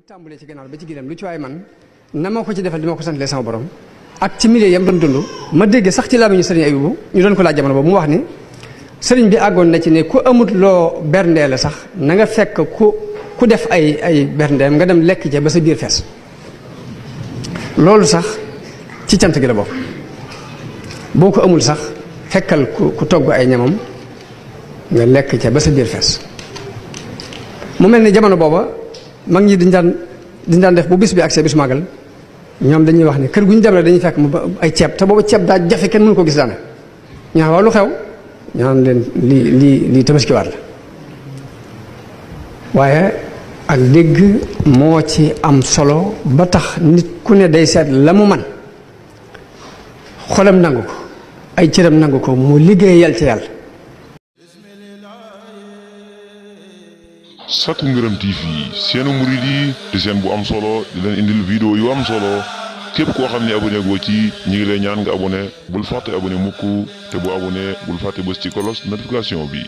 tàmbalee ci gannaaw ba ci ginnaaw lu ci waay man na ma ko ci defal di ma ko santalee sama borom ak ci milieu yam doon dund ma dégg sax ci làmmiñu sëriñ Abibu ñu doon ko laaj jamono boobu mu wax ni sëriñ bi àggoon na ci ne ku amut loo berndee la sax na nga fekk ku def ay berndeem nga dem lekk ca ba sa biir fees loolu sax ci cant gi la bokk boo ko amul sax fekkal ku togg ay ñamam nga lekk ca ba sa biir fees mu mel ni jamono booba mag ñi diñ daan def bu bis bi agsee bisu màggal ñoom dañuy wax ne kër gu ñu dem rek dañuy fekk mu ay ceeb te booba ceeb daa jafe kenn mënu ko gis daana ñu waaw lu xew ñu naan leen lii tabaskiwaat la waaye ak dégg moo ci am solo ba tax nit ku ne day seet la mu man xolam nangu ko ay cëram nangu ko mu liggéeyal ci yàlla. Sakku Ngërëm TV seenu murid yi di seen bu am solo di leen indil vidéo yu am solo képp koo xam ne abonné goo ci ñi ngi lay ñaan nga abonné bul fàtte abonné mukk te bu abonné bul fàtte bës ci cloche notification bi.